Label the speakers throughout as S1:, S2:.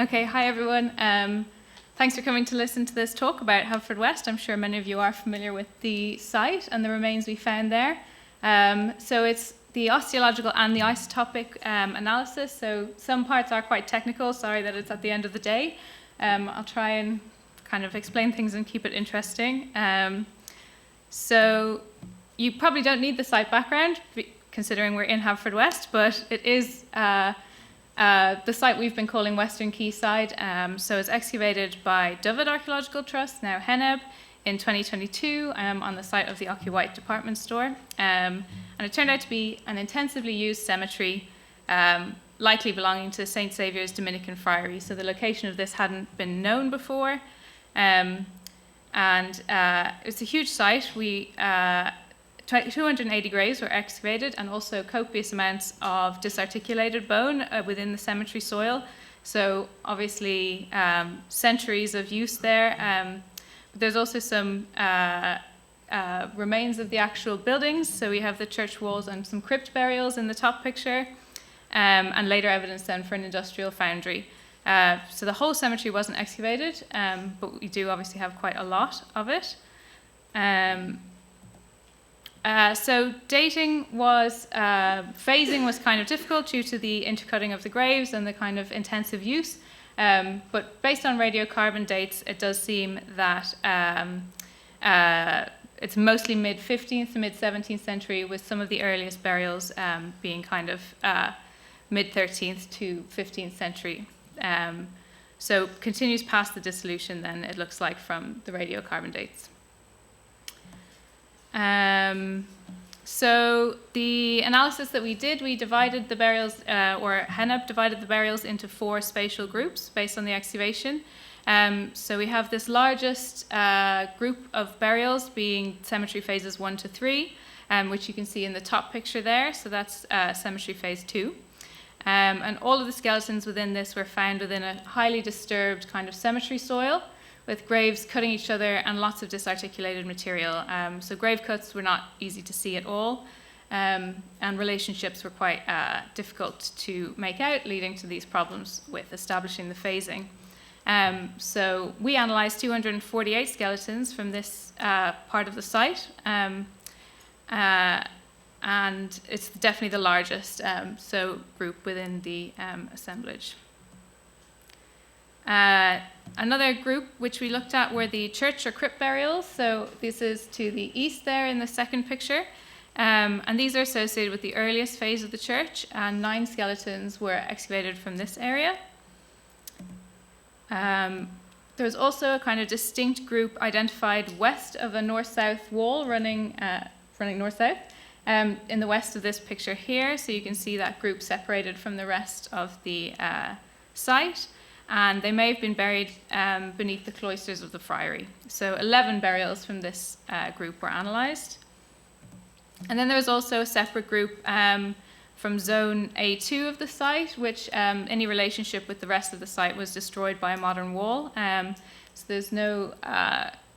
S1: Okay, hi everyone. Thanks for coming to listen to this talk about Haverfordwest. I'm sure many of you are familiar with the site and the remains we found there. So it's the osteological and the isotopic analysis. So some parts are quite technical. Sorry that it's at the end of the day. I'll try and kind of explain things and keep it interesting. So you probably don't need the site background, considering we're in Haverfordwest, but it is the site we've been calling Western Quayside. So it's excavated by Diwrnod Archaeological Trust, now HENEB, in 2022 on the site of the Archaeology department store. And it turned out to be an intensively used cemetery, likely belonging to St. Saviour's Dominican Friary. So the location of this hadn't been known before. It's a huge site. 280 graves were excavated, and also copious amounts of disarticulated bone within the cemetery soil. So obviously centuries of use there. But there's also some remains of the actual buildings. So we have the church walls and some crypt burials in the top picture, and later evidence then for an industrial foundry. So the whole cemetery wasn't excavated, but we do obviously have quite a lot of it. So dating was, phasing was kind of difficult due to the intercutting of the graves and the kind of intensive use. But based on radiocarbon dates, it does seem that it's mostly mid-15th to mid-17th century, with some of the earliest burials being kind of mid-13th to 15th century. So continues past the dissolution then, it looks like, from the radiocarbon dates. So the analysis that we did, we divided the burials, or HENEB divided the burials into 4 spatial groups based on the excavation. So we have this largest group of burials being cemetery phases 1 to 3, which you can see in the top picture there. So that's cemetery phase 2. And all of the skeletons within this were found within a highly disturbed kind of cemetery soil, with graves cutting each other and lots of disarticulated material. So grave cuts were not easy to see at all, and relationships were quite difficult to make out, leading to these problems with establishing the phasing. So we analysed 248 skeletons from this part of the site, and it's definitely the largest group within the assemblage. Another group which we looked at were the church or crypt burials. So this is to the east there in the second picture. And these are associated with the earliest phase of the church, and 9 skeletons were excavated from this area. There's also a kind of distinct group identified west of a north-south wall running north-south in the west of this picture here. So you can see that group separated from the rest of the site. And they may have been buried beneath the cloisters of the friary. So 11 burials from this group were analysed. And then there was also a separate group from zone A2 of the site, which any relationship with the rest of the site was destroyed by a modern wall. So there's no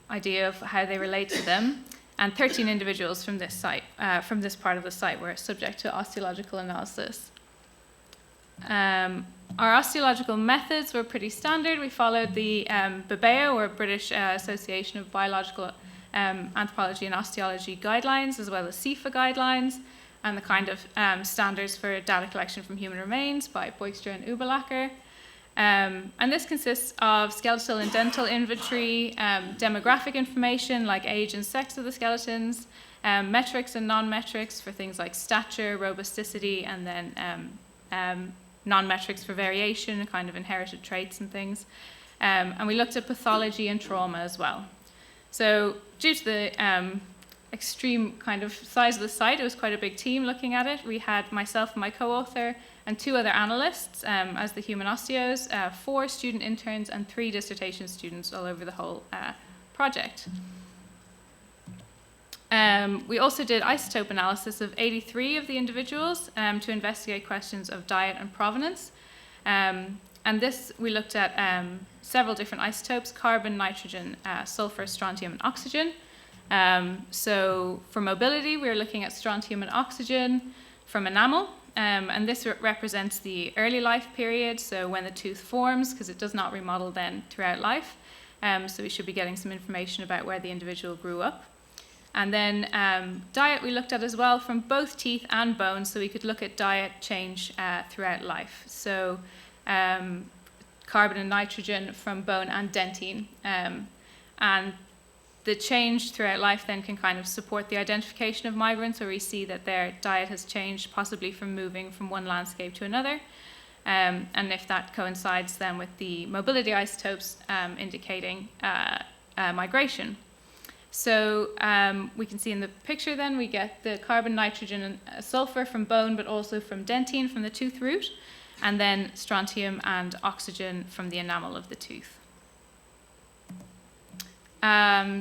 S1: idea of how they relate to them. And 13 individuals from this site, from this part of the site, were subject to osteological analysis. Our osteological methods were pretty standard. We followed the BBAO, or British Association of Biological Anthropology and Osteology guidelines, as well as CIFA guidelines, and the kind of standards for data collection from human remains by Boykstra and Ubelacker. And this consists of skeletal and dental inventory, demographic information like age and sex of the skeletons, metrics and non-metrics for things like stature, robusticity, and then non-metrics for variation, kind of inherited traits and things. And we looked at pathology and trauma as well. So due to the extreme kind of size of the site, it was quite a big team looking at it. We had myself and my co-author and 2 other analysts as the human osteos, 4 student interns, and 3 dissertation students all over the whole project. We also did isotope analysis of 83 of the individuals to investigate questions of diet and provenance. And this, we looked at several different isotopes: carbon, nitrogen, sulfur, strontium, and oxygen. So for mobility, we were looking at strontium and oxygen from enamel. and this represents the early life period, so when the tooth forms, because it does not remodel then throughout life. So we should be getting some information about where the individual grew up. And then diet we looked at as well from both teeth and bones, so we could look at diet change throughout life. So carbon and nitrogen from bone and dentine. And the change throughout life then can kind of support the identification of migrants, where we see that their diet has changed, possibly from moving from one landscape to another. And if that coincides then with the mobility isotopes indicating migration. So we can see in the picture then we get the carbon, nitrogen, and sulfur from bone, but also from dentine, from the tooth root, and then strontium and oxygen from the enamel of the tooth.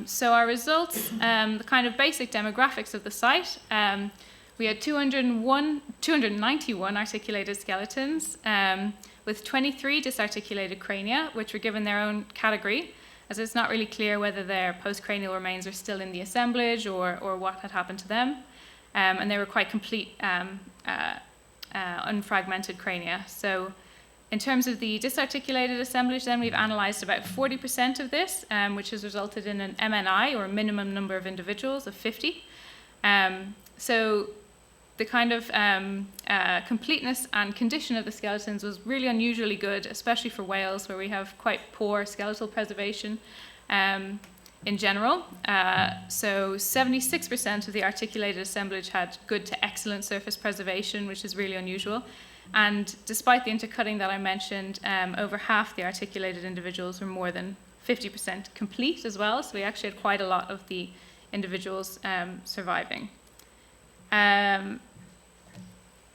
S1: So our results, the kind of basic demographics of the site, we had 291 articulated skeletons with 23 disarticulated crania, which were given their own category, as it's not really clear whether their postcranial remains are still in the assemblage or what had happened to them. And they were quite complete, unfragmented crania. So in terms of the disarticulated assemblage, then we've analysed about 40% of this, which has resulted in an MNI, or a minimum number of individuals, of 50. So the kind of completeness and condition of the skeletons was really unusually good, especially for Wales, where we have quite poor skeletal preservation in general. So 76% of the articulated assemblage had good to excellent surface preservation, which is really unusual. And despite the intercutting that I mentioned, over half the articulated individuals were more than 50% complete as well. So we actually had quite a lot of the individuals surviving.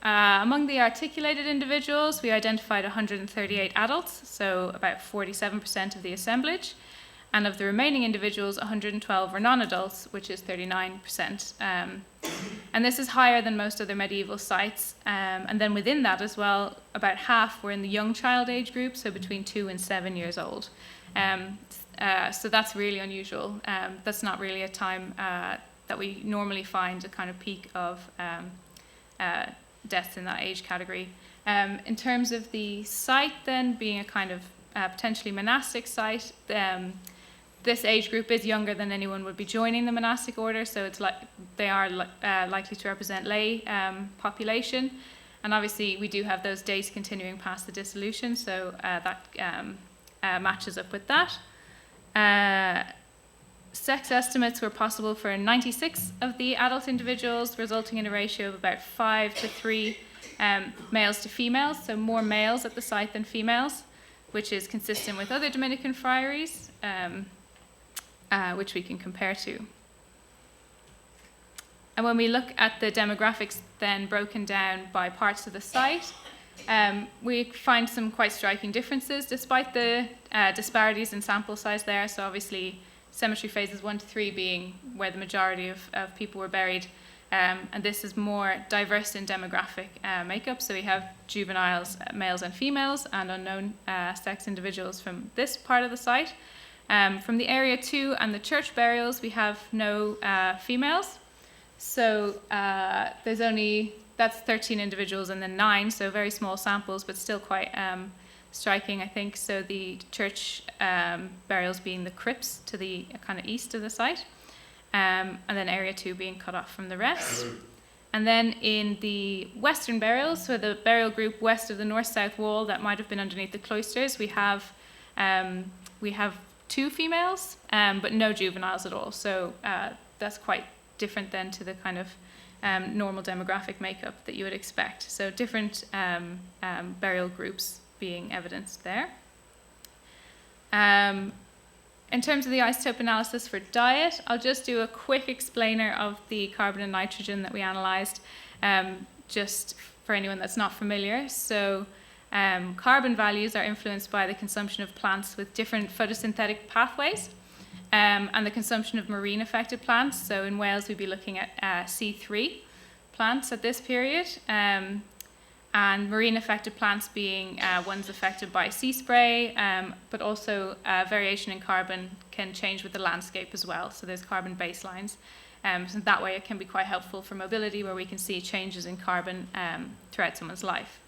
S1: Among the articulated individuals, we identified 138 adults, so about 47% of the assemblage. And of the remaining individuals, 112 were non-adults, which is 39%. And this is higher than most other medieval sites. And then within that as well, about half were in the young child age group, so between 2 and 7 years old. So that's really unusual. That's not really a time that we normally find a kind of peak of deaths in that age category. In terms of the site then being a kind of potentially monastic site, this age group is younger than anyone would be joining the monastic order, so it's like they are likely to represent lay population. And obviously we do have those dates continuing past the dissolution, so that matches up with that. Sex estimates were possible for 96 of the adult individuals, resulting in a ratio of about 5 to 3 males to females, so more males at the site than females, which is consistent with other Dominican friaries, which we can compare to. And when we look at the demographics then broken down by parts of the site, we find some quite striking differences despite the disparities in sample size there. So obviously cemetery phases 1 to 3 being where the majority of people were buried, and this is more diverse in demographic makeup. So we have juveniles, males and females, and unknown sex individuals from this part of the site. From the area 2 and the church burials, we have no females. So that's 13 individuals and then 9, so very small samples, but still quite striking, I think. So the church burials being the crypts to the kind of east of the site, and then area 2 being cut off from the rest. And then in the western burials, so the burial group west of the north-south wall that might have been underneath the cloisters, we have 2 females, but no juveniles at all. So that's quite different then to the kind of normal demographic makeup that you would expect. So different burial groups being evidenced there. In terms of the isotope analysis for diet, I'll just do a quick explainer of the carbon and nitrogen that we analysed, just for anyone that's not familiar. So carbon values are influenced by the consumption of plants with different photosynthetic pathways, and the consumption of marine affected plants. So in Wales we'd be looking at C3 plants at this period, and marine affected plants being ones affected by sea spray, but also variation in carbon can change with the landscape as well. So there's carbon baselines. So that way it can be quite helpful for mobility, where we can see changes in carbon throughout someone's life.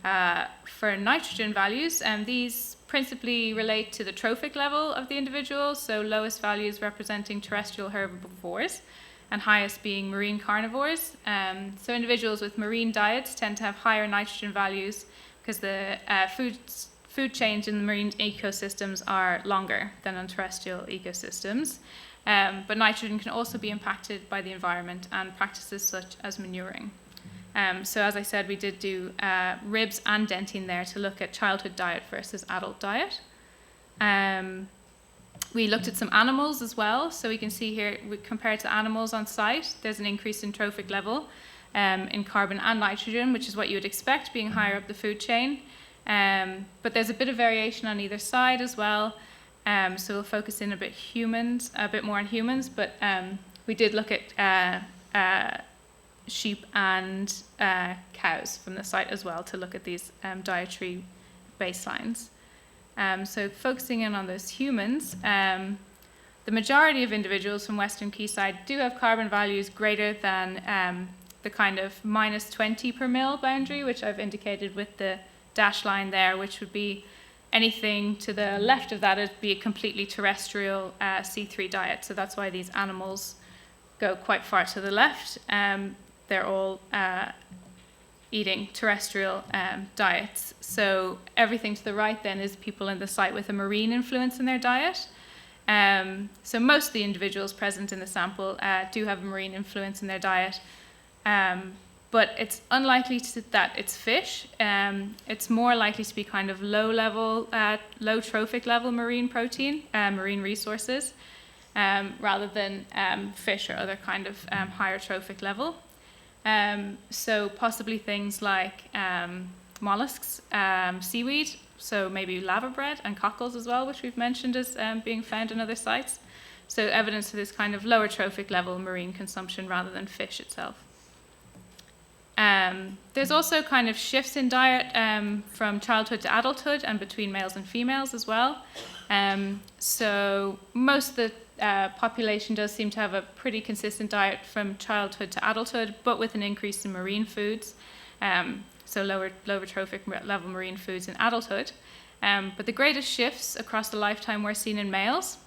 S1: For nitrogen values, these principally relate to the trophic level of the individual, so lowest values representing terrestrial herbivores and highest being marine carnivores. So individuals with marine diets tend to have higher nitrogen values because the food chains in the marine ecosystems are longer than on terrestrial ecosystems. But nitrogen can also be impacted by the environment and practices such as manuring. So as I said, we did do ribs and dentine there to look at childhood diet versus adult diet. We looked at some animals as well. So we can see here, compared to animals on site, there's an increase in trophic level in carbon and nitrogen, which is what you would expect being higher up the food chain. But there's a bit of variation on either side as well. So we'll focus in a bit more on humans, but we did look at sheep and cows from the site as well to look at these dietary baselines. So focusing in on those humans, the majority of individuals from Western Quayside do have carbon values greater than the kind of minus 20 per mil boundary, which I've indicated with the dash line there, which would be anything to the left of that would be a completely terrestrial C3 diet. So that's why these animals go quite far to the left. They're all eating terrestrial diets. So everything to the right then is people in the site with a marine influence in their diet. So most of the individuals present in the sample do have a marine influence in their diet. But it's unlikely that it's fish. It's more likely to be kind of low trophic level marine protein, marine resources, rather than fish or other kind of higher trophic level. So possibly things like mollusks, seaweed, so maybe lava bread and cockles as well, which we've mentioned as being found in other sites. So evidence of this kind of lower trophic level marine consumption rather than fish itself. There's also kind of shifts in diet from childhood to adulthood and between males and females as well. So most of the population does seem to have a pretty consistent diet from childhood to adulthood, but with an increase in marine foods, so lower trophic level marine foods in adulthood. But the greatest shifts across the lifetime were seen in males,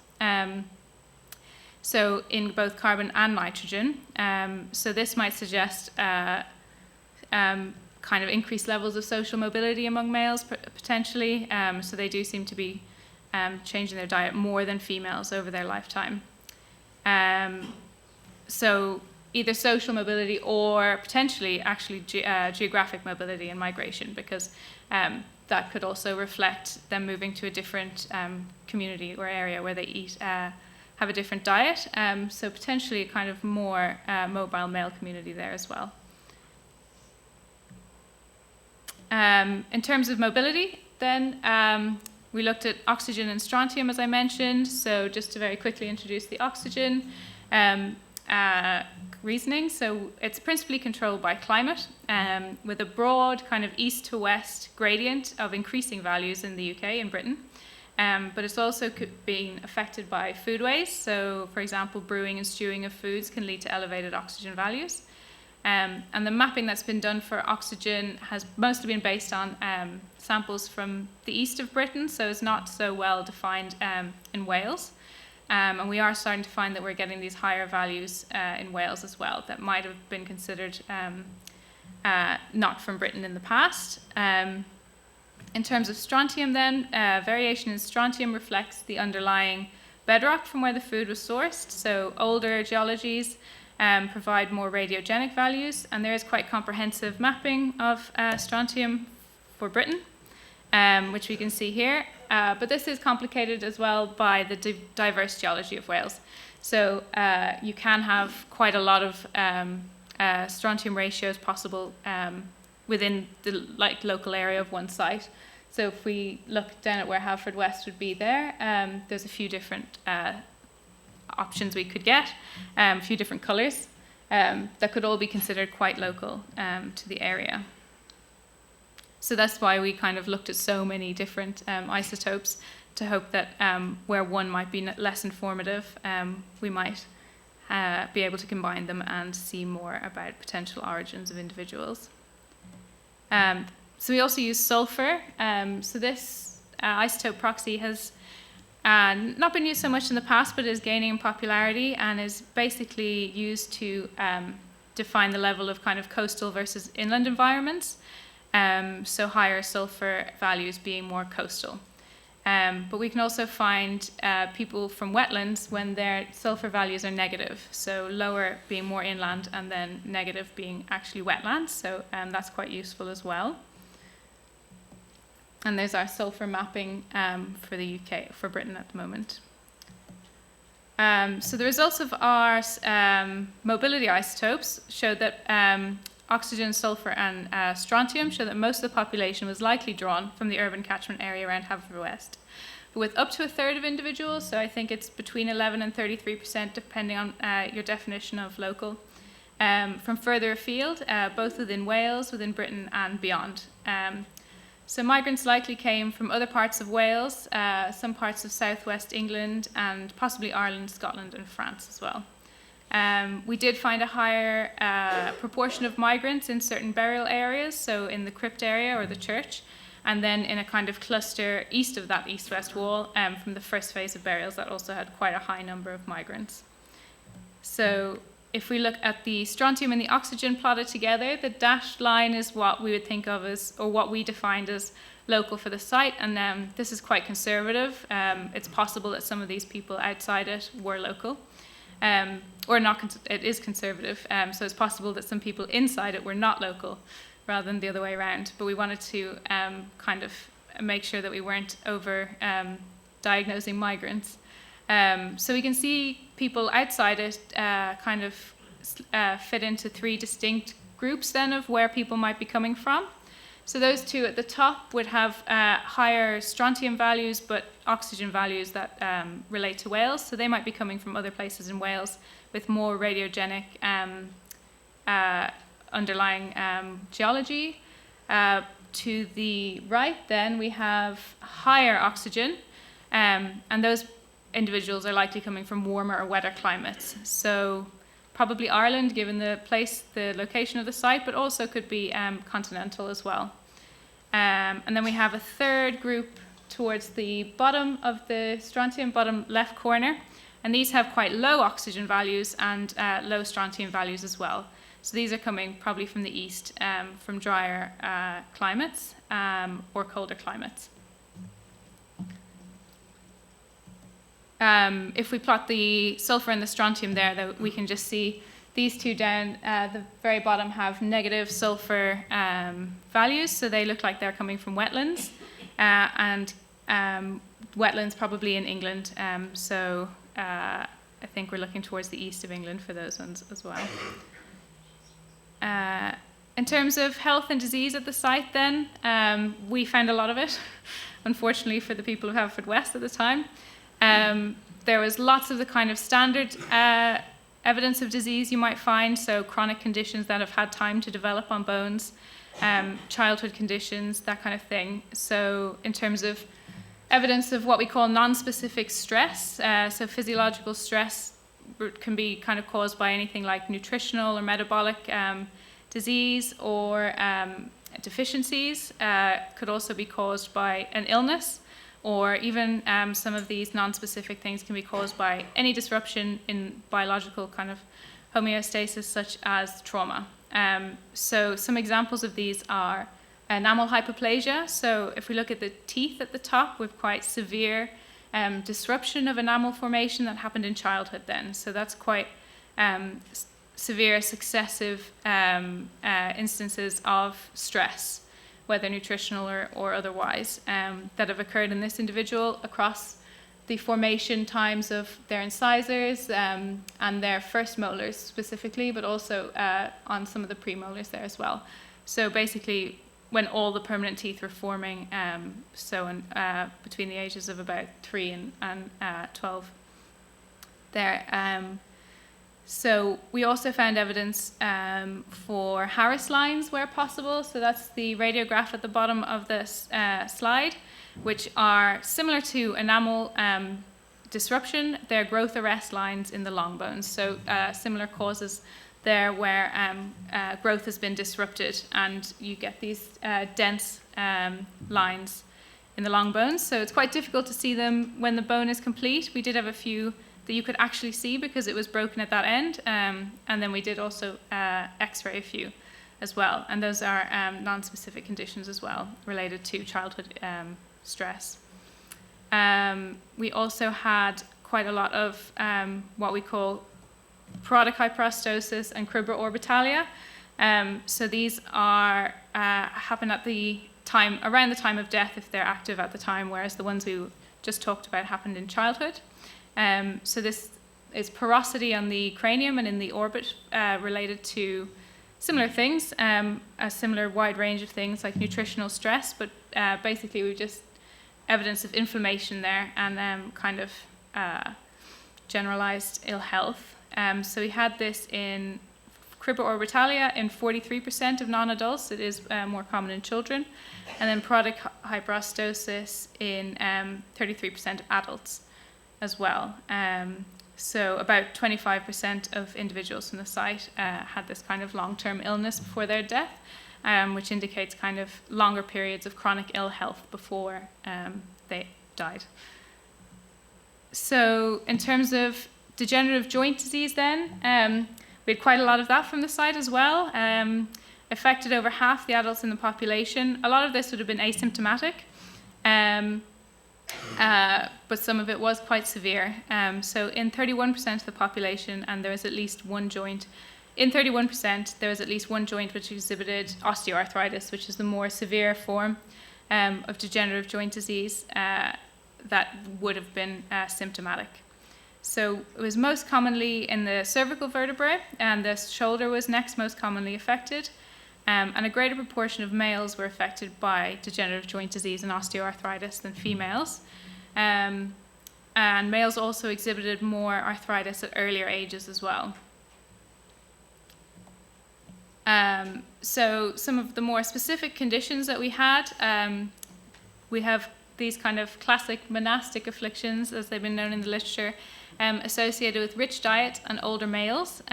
S1: so in both carbon and nitrogen. So this might suggest kind of increased levels of social mobility among males, potentially. So they do seem to be changing their diet more than females over their lifetime. So either social mobility or potentially actually geographic mobility and migration, because that could also reflect them moving to a different community or area where they have a different diet. So potentially a kind of more mobile male community there as well. In terms of mobility, then, we looked at oxygen and strontium, as I mentioned. So just to very quickly introduce the oxygen reasoning. So it's principally controlled by climate, with a broad kind of east to west gradient of increasing values in the UK and Britain. But it's also being affected by foodways. So, for example, brewing and stewing of foods can lead to elevated oxygen values. And the mapping that's been done for oxygen has mostly been based on samples from the east of Britain, so it's not so well defined in Wales. And we are starting to find that we're getting these higher values in Wales as well that might have been considered not from Britain in the past. In terms of strontium then, variation in strontium reflects the underlying bedrock from where the food was sourced. So older geologies provide more radiogenic values, and there is quite comprehensive mapping of strontium for Britain, which we can see here. But this is complicated as well by the diverse geology of Wales. So you can have quite a lot of strontium ratios possible within the local area of one site. So if we look down at where Haverfordwest would be there, there's a few different options we could get, a few different colours that could all be considered quite local to the area. So that's why we kind of looked at so many different isotopes to hope that where one might be less informative, we might be able to combine them and see more about potential origins of individuals. So we also use sulfur. So this isotope proxy has not been used so much in the past, but is gaining in popularity and is basically used to define the level of kind of coastal versus inland environments. So higher sulfur values being more coastal. But we can also find people from wetlands when their sulfur values are negative. So lower being more inland and then negative being actually wetlands. So that's quite useful as well. And there's our sulfur mapping for the UK, for Britain at the moment. So the results of our mobility isotopes showed that oxygen, sulfur, and strontium show that most of the population was likely drawn from the urban catchment area around Haverfordwest. But with up to a third of individuals, so I think it's between 11 and 33%, depending on your definition of local, from further afield, both within Wales, within Britain, and beyond. So migrants likely came from other parts of Wales, some parts of southwest England, and possibly Ireland, Scotland, and France as well. We did find a higher proportion of migrants in certain burial areas, so in the crypt area or the church, and then in a kind of cluster east of that east-west wall from the first phase of burials that also had quite a high number of migrants. So if we look at the strontium and the oxygen plotted together, the dashed line is what we would think of as, or what we defined as local for the site, and this is quite conservative. It's possible that some of these people outside it were local. Or not, it is conservative, so it's possible that some people inside it were not local rather than the other way around. But we wanted to kind of make sure that we weren't over diagnosing migrants. So we can see people outside it kind of fit into three distinct groups then of where people might be coming from. So those two at the top would have higher strontium values, but oxygen values that relate to Wales. So they might be coming from other places in Wales with more radiogenic underlying geology. To the right then we have higher oxygen, and those individuals are likely coming from warmer or wetter climates. So probably Ireland, given the place, the location of the site, but also could be continental as well. And then we have a third group towards the bottom of the strontium, bottom left corner, and these have quite low oxygen values and low strontium values as well. So these are coming probably from the east, from drier climates or colder climates. If we plot the sulfur and the strontium there, though, we can just see these two down the very bottom have negative sulfur values, so they look like they're coming from wetlands, and wetlands probably in England, so I think we're looking towards the east of England for those ones as well. In terms of health and disease at the site then, we found a lot of it, unfortunately for the people of Haverfordwest at the time. There was lots of the kind of standard evidence of disease you might find, so chronic conditions that have had time to develop on bones, childhood conditions, that kind of thing. So in terms of evidence of what we call non-specific stress, so physiological stress can be kind of caused by anything like nutritional or metabolic disease or deficiencies, could also be caused by an illness, or even some of these non-specific things can be caused by any disruption in biological kind of homeostasis, such as trauma. So some examples of these are enamel hypoplasia. So if we look at the teeth at the top, we have quite severe disruption of enamel formation that happened in childhood then. So that's quite severe successive instances of stress, whether nutritional or otherwise, that have occurred in this individual across the formation times of their incisors and their first molars specifically, but also on some of the premolars there as well. So basically, when all the permanent teeth were forming, between the ages of about 3 and 12 there. So we also found evidence for Harris lines where possible. So that's the radiograph at the bottom of this slide, which are similar to enamel disruption, they're growth arrest lines in the long bones. So similar causes there where growth has been disrupted, and you get these dense lines in the long bones. So it's quite difficult to see them when the bone is complete. We did have a few that you could actually see because it was broken at that end, and then we did also x-ray a few as well, and those are non-specific conditions as well related to childhood stress. We also had quite a lot of what we call parodic hyperostosis and cribra orbitalia. So these are happen at the time, around the time of death if they're active at the time, whereas the ones we just talked about happened in childhood. So this is porosity on the cranium and in the orbit related to similar things, a similar wide range of things like nutritional stress, but basically we've just evidence of inflammation there and kind of generalized ill health. So we had this in cribra orbitalia in 43% of non-adults. It is more common in children. And then parodic hyperostosis in 33% of adults as well. So about 25% of individuals from the site had this kind of long-term illness before their death, which indicates kind of longer periods of chronic ill health before they died. So in terms of degenerative joint disease then, we had quite a lot of that from the site as well. Affected over half the adults in the population. A lot of this would have been asymptomatic, but some of it was quite severe. So in 31% of the population, and there was at least one joint, in 31%, there was at least one joint which exhibited osteoarthritis, which is the more severe form of degenerative joint disease that would have been symptomatic. So it was most commonly in the cervical vertebrae, and the shoulder was next most commonly affected. And a greater proportion of males were affected by degenerative joint disease and osteoarthritis than females. And males also exhibited more arthritis at earlier ages as well. So some of the more specific conditions that we had, we have these kind of classic monastic afflictions, as they've been known in the literature, associated with rich diet and older males,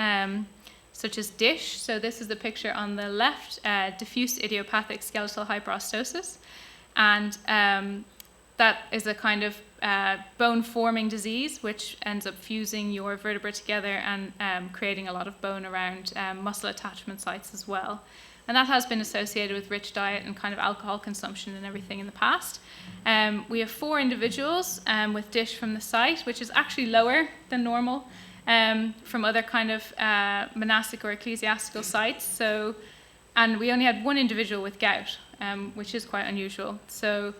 S1: such as DISH. So this is the picture on the left, diffuse idiopathic skeletal hyperostosis. And that is a kind of bone-forming disease, which ends up fusing your vertebrae together and creating a lot of bone around muscle attachment sites as well. And that has been associated with rich diet and kind of alcohol consumption and everything in the past. We have 4 individuals with DISH from the site, which is actually lower than normal from other kind of monastic or ecclesiastical sites. So, and we only had 1 individual with gout, which is quite unusual. So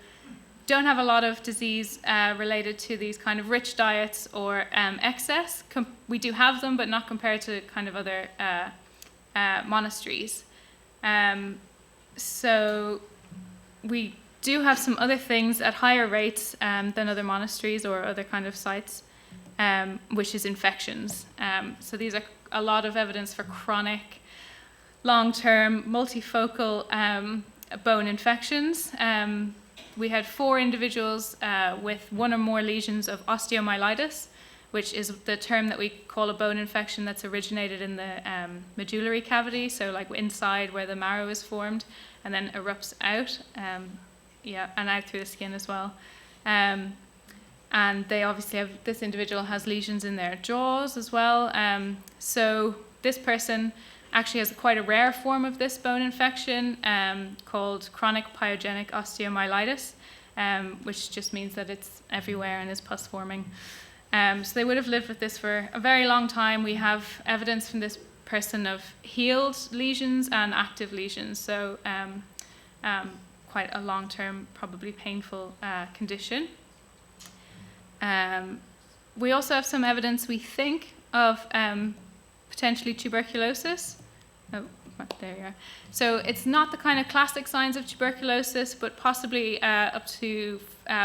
S1: don't have a lot of disease related to these kind of rich diets or excess. We do have them, but not compared to kind of other monasteries. So we do have some other things at higher rates than other monasteries or other kind of sites, which is infections. So these are a lot of evidence for chronic, long-term, multifocal bone infections. We had 4 individuals with 1 or more lesions of osteomyelitis, which is the term that we call a bone infection that's originated in the medullary cavity, so like inside where the marrow is formed, and then erupts out, and out through the skin as well. And they obviously have, this individual has lesions in their jaws as well. So this person actually has quite a rare form of this bone infection called chronic pyogenic osteomyelitis, which just means that it's everywhere and is pus forming. So they would have lived with this for a very long time. We have evidence from this person of healed lesions and active lesions, so quite a long-term, probably painful condition. We also have some evidence, we think, of potentially tuberculosis. Oh, there you are. So it's not the kind of classic signs of tuberculosis, but possibly up to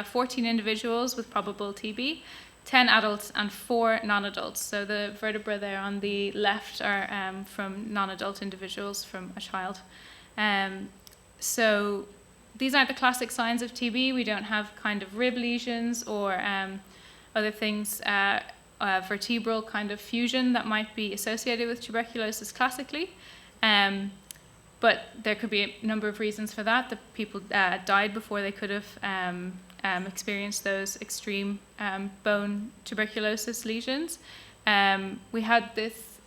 S1: 14 individuals with probable TB. 10 adults and 4 non-adults. So the vertebrae there on the left are from non-adult individuals from a child. So these aren't the classic signs of TB. We don't have kind of rib lesions or other things, vertebral kind of fusion that might be associated with tuberculosis classically. But there could be a number of reasons for that. The people died before they could have experienced those extreme bone tuberculosis lesions. We had this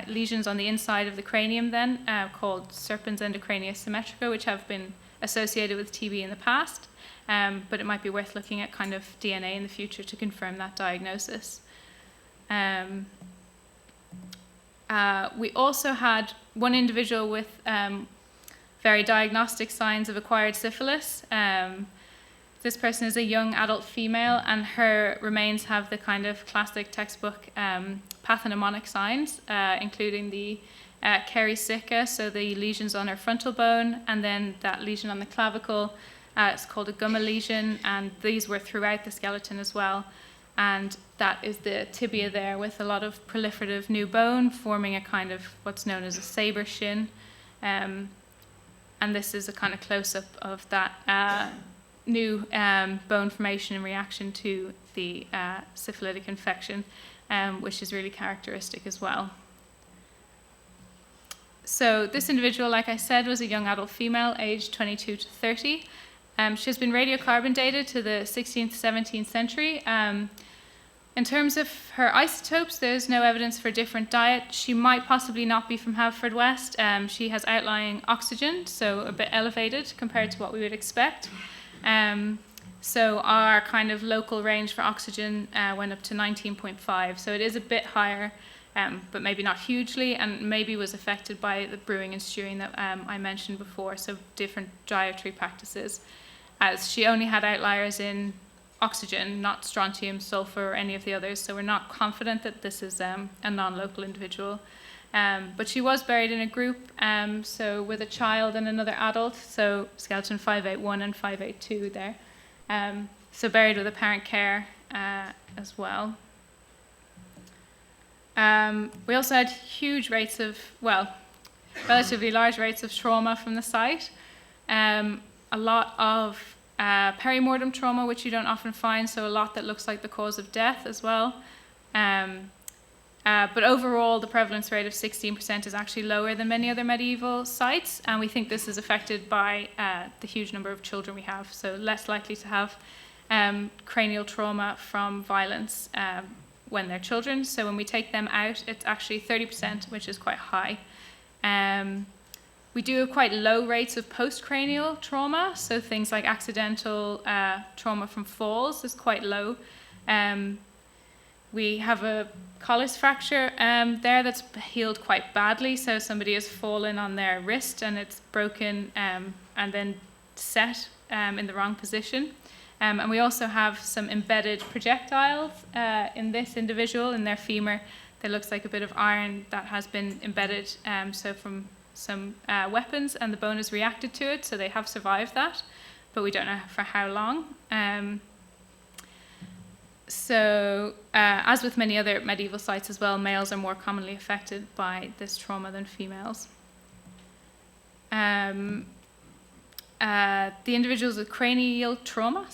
S1: lesions on the inside of the cranium then called serpens endocrania symmetrica, which have been associated with TB in the past. But it might be worth looking at kind of DNA in the future to confirm that diagnosis. We also had one individual with very diagnostic signs of acquired syphilis. This person is a young adult female, and her remains have the kind of classic textbook pathognomonic signs, including the kerisica, so the lesions on her frontal bone, and then that lesion on the clavicle. It's called a gumma lesion, and these were throughout the skeleton as well. And that is the tibia there with a lot of proliferative new bone forming a kind of what's known as a saber shin. And this is a kind of close-up of that new bone formation in reaction to the syphilitic infection, which is really characteristic as well. So this individual, like I said, was a young adult female, aged 22 to 30. She has been radiocarbon dated to the 16th, 17th century. In terms of her isotopes, there's no evidence for a different diet. She might possibly not be from Haverfordwest. She has outlying oxygen, so a bit elevated compared to what we would expect. So our kind of local range for oxygen went up to 19.5, so it is a bit higher, but maybe not hugely, and maybe was affected by the brewing and stewing that I mentioned before, so different dietary practices, as she only had outliers in oxygen, not strontium, sulfur, or any of the others, so we're not confident that this is a non-local individual. But she was buried in a group, so with a child and another adult, so skeleton 581 and 582 there. So buried with apparent care as well. We also had huge rates of, well, relatively large rates of trauma from the site. A lot of perimortem trauma, which you don't often find, so a lot that looks like the cause of death as well. But overall, the prevalence rate of 16% is actually lower than many other medieval sites, and we think this is affected by the huge number of children we have, so less likely to have cranial trauma from violence when they're children. So when we take them out, it's actually 30%, which is quite high. We do have quite low rates of postcranial trauma, so things like accidental trauma from falls is quite low. We have a collis fracture there that's healed quite badly, so somebody has fallen on their wrist and it's broken and then set in the wrong position. And we also have some embedded projectiles in this individual, in their femur. That looks like a bit of iron that has been embedded, so from some weapons, and the bone has reacted to it, so they have survived that, but we don't know for how long. So, as with many other medieval sites as well, males are more commonly affected by this trauma than females. The individuals with cranial trauma,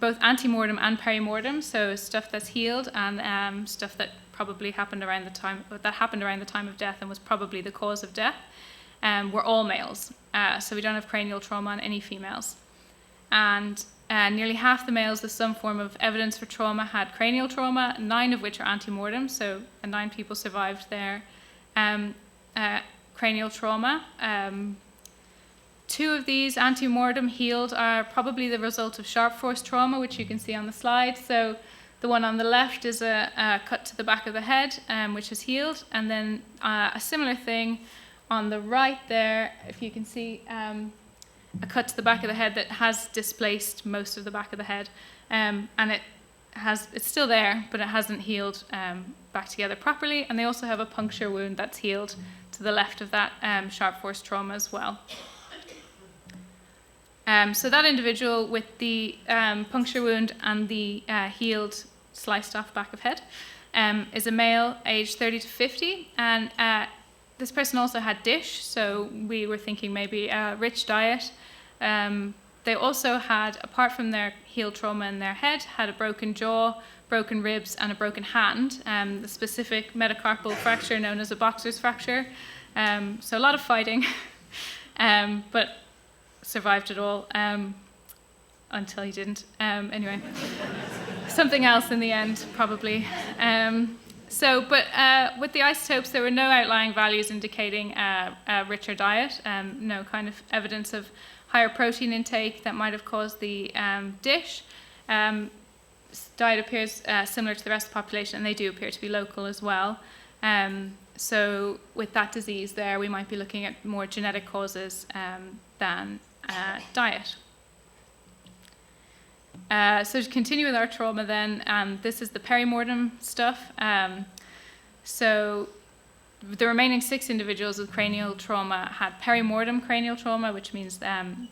S1: both antemortem and perimortem, so stuff that's healed and stuff that probably happened around the time of death and was probably the cause of death, were all males. So we don't have cranial trauma on any females. And nearly half the males with some form of evidence for trauma had cranial trauma, 9 of which are antemortem, so 9 people survived their cranial trauma. 2 of these antemortem healed are probably the result of sharp force trauma, which you can see on the slide. So the one on the left is a cut to the back of the head, which is healed, and then a similar thing on the right there, if you can see, a cut to the back of the head that has displaced most of the back of the head, and it's still there, but it hasn't healed back together properly. And they also have a puncture wound that's healed to the left of that sharp force trauma as well. So that individual with the puncture wound and the healed, sliced off back of head is a male aged 30 to 50, and this person also had dish, so we were thinking maybe a rich diet, They also had, apart from their heel trauma in their head, had a broken jaw, broken ribs, and a broken hand, the specific metacarpal fracture known as a boxer's fracture. So a lot of fighting, but survived it all until he didn't. Anyway, something else in the end, probably. But with the isotopes, there were no outlying values indicating a richer diet, no kind of evidence of higher protein intake that might have caused the dish. Diet appears similar to the rest of the population, and they do appear to be local as well. So with that disease there, we might be looking at more genetic causes than diet. So to continue with our trauma then, this is the perimortem stuff. So the remaining 6 individuals with cranial trauma had perimortem cranial trauma, which means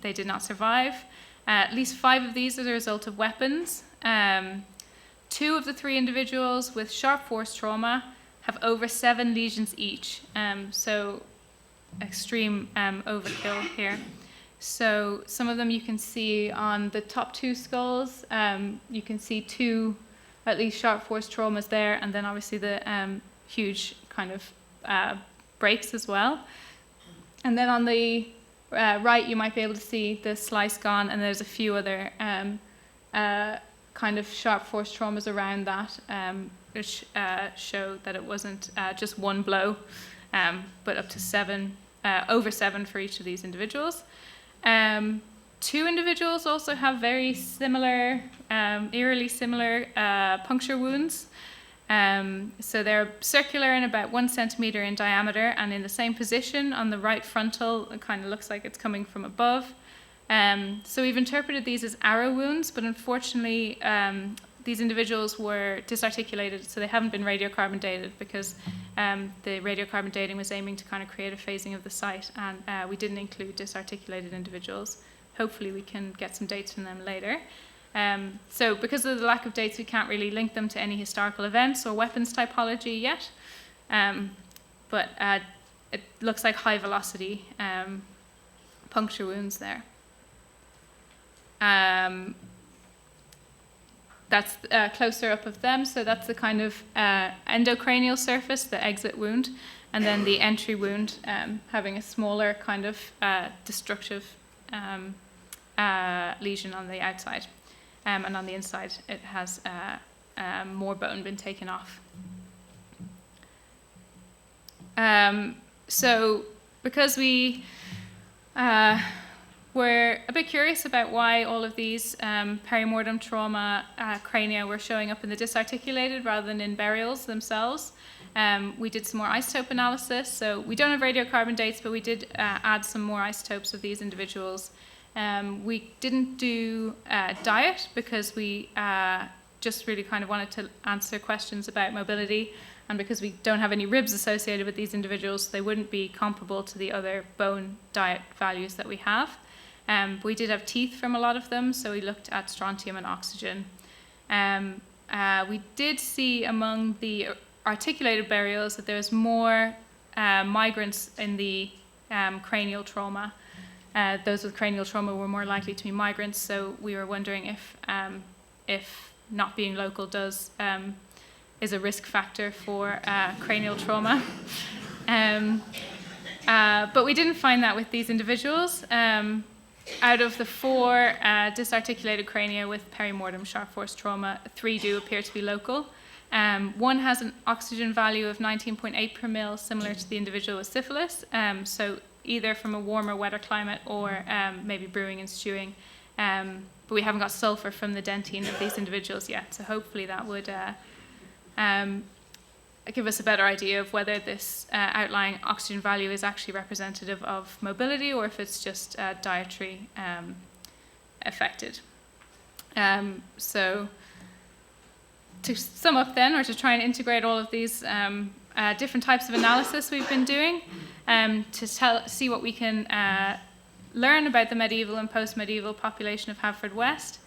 S1: they did not survive. At least 5 of these are the result of weapons. 2 of the 3 individuals with sharp force trauma have over 7 lesions each. So extreme overkill here. So some of them you can see on the top 2 skulls. You can see 2 at least sharp force traumas there, and then obviously the huge kind of breaks as well. And then on the right, you might be able to see the slice gone, and there's a few other kind of sharp force traumas around that, which show that it wasn't just one blow, but up to 7, over 7 for each of these individuals. 2 individuals also have very similar, eerily similar puncture wounds. So they're circular and about 1 centimeter in diameter, and in the same position on the right frontal. It kind of looks like it's coming from above. So we've interpreted these as arrow wounds, but unfortunately these individuals were disarticulated, so they haven't been radiocarbon dated because the radiocarbon dating was aiming to kind of create a phasing of the site, and we didn't include disarticulated individuals. Hopefully we can get some dates from them later. So because of the lack of dates, we can't really link them to any historical events or weapons typology yet, but it looks like high velocity puncture wounds there. That's closer up of them, so that's the kind of endocranial surface, the exit wound, and then the entry wound having a smaller kind of destructive lesion on the outside. And on the inside, it has more bone been taken off. So because we were a bit curious about why all of these perimortem trauma crania were showing up in the disarticulated rather than in burials themselves, we did some more isotope analysis. So we don't have radiocarbon dates, but we did add some more isotopes of these individuals. We didn't do diet because we just really kind of wanted to answer questions about mobility, and because we don't have any ribs associated with these individuals, they wouldn't be comparable to the other bone diet values that we have. But we did have teeth from a lot of them, so we looked at strontium and oxygen. We did see among the articulated burials that there was more migrants in the cranial trauma. Those with cranial trauma were more likely to be migrants, so we were wondering if not being local is a risk factor for cranial trauma. But we didn't find that with these individuals. Out of the 4 disarticulated crania with perimortem sharp force trauma, 3 do appear to be local. 1 has an oxygen value of 19.8 per mil, similar to the individual with syphilis. So either from a warmer, wetter climate or maybe brewing and stewing. But we haven't got sulfur from the dentine of these individuals yet, so hopefully that would give us a better idea of whether this outlying oxygen value is actually representative of mobility or if it's just dietary affected. So to sum up then, or to try and integrate all of these different types of analysis we've been doing, to see what we can learn about the medieval and post-medieval population of Haverfordwest.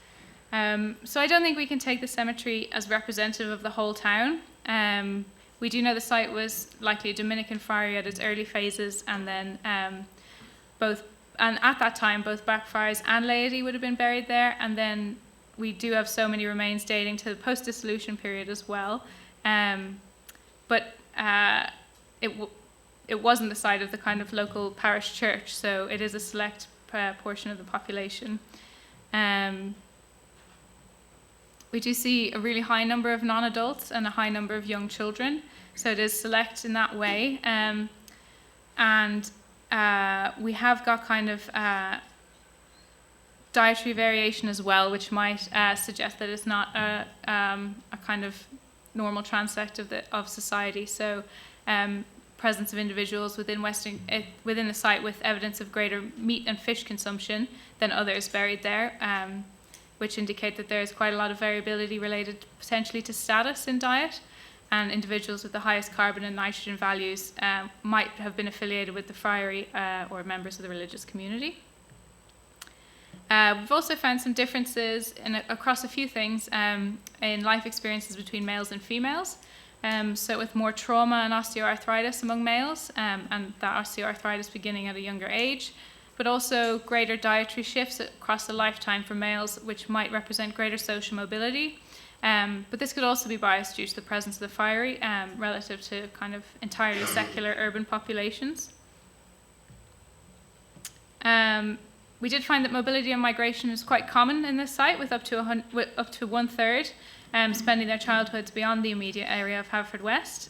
S1: So I don't think we can take the cemetery as representative of the whole town. We do know the site was likely a Dominican friary at its early phases, and then both and at that time, both Blackfriars and laity would have been buried there. And then we do have so many remains dating to the post-dissolution period as well. But it wasn't the site of the kind of local parish church, so it is a select portion of the population. We do see a really high number of non-adults and a high number of young children, so it is select in that way. And we have got kind of dietary variation as well, which might suggest that it's not a kind of normal transect of society. So presence of individuals within the site with evidence of greater meat and fish consumption than others buried there, which indicate that there's quite a lot of variability related potentially to status in diet, and individuals with the highest carbon and nitrogen values might have been affiliated with the friary or members of the religious community. We've also found some differences across a few things in life experiences between males and females. So with more trauma and osteoarthritis among males, and that osteoarthritis beginning at a younger age, but also greater dietary shifts across the lifetime for males, which might represent greater social mobility. But this could also be biased due to the presence of the friary relative to kind of entirely secular urban populations. We did find that mobility and migration is quite common in this site, with up to 1/3 spending their childhoods beyond the immediate area of Haverfordwest.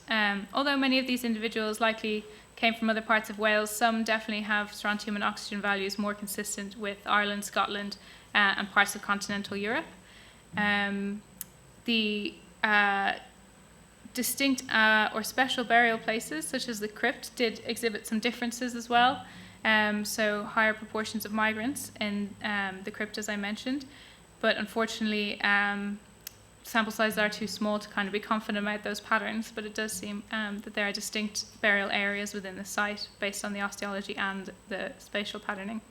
S1: Although many of these individuals likely came from other parts of Wales, some definitely have strontium and oxygen values more consistent with Ireland, Scotland, and parts of continental Europe. The distinct or special burial places, such as the crypt, did exhibit some differences as well. So higher proportions of migrants in the crypt, as I mentioned, but unfortunately sample sizes are too small to kind of be confident about those patterns, but it does seem that there are distinct burial areas within the site based on the osteology and the spatial patterning.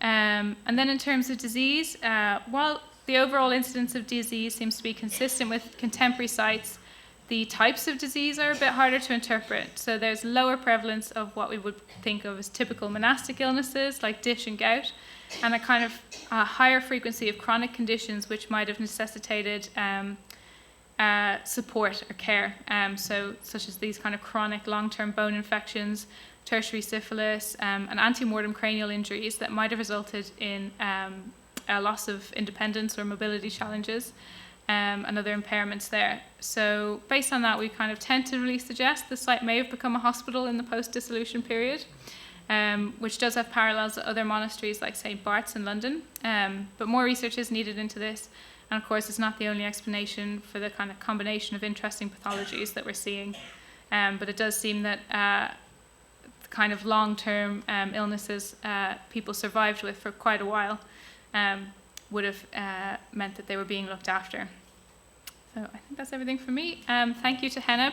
S1: And then in terms of disease, while the overall incidence of disease seems to be consistent with contemporary sites, the types of disease are a bit harder to interpret. So there's lower prevalence of what we would think of as typical monastic illnesses like dish and gout, and a kind of higher frequency of chronic conditions which might have necessitated support or care. So such as these kind of chronic long-term bone infections, tertiary syphilis, and antemortem cranial injuries that might have resulted in a loss of independence or mobility challenges. And other impairments there. So based on that, we kind of tentatively suggest the site may have become a hospital in the post-dissolution period, which does have parallels to other monasteries like St. Bart's in London. But more research is needed into this. And of course, it's not the only explanation for the kind of combination of interesting pathologies that we're seeing. But it does seem that the kind of long-term illnesses people survived with for quite a while would have meant that they were being looked after. So I think that's everything for me. Thank you to Heneb,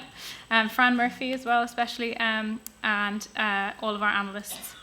S1: Fran Murphy as well, especially, and all of our analysts.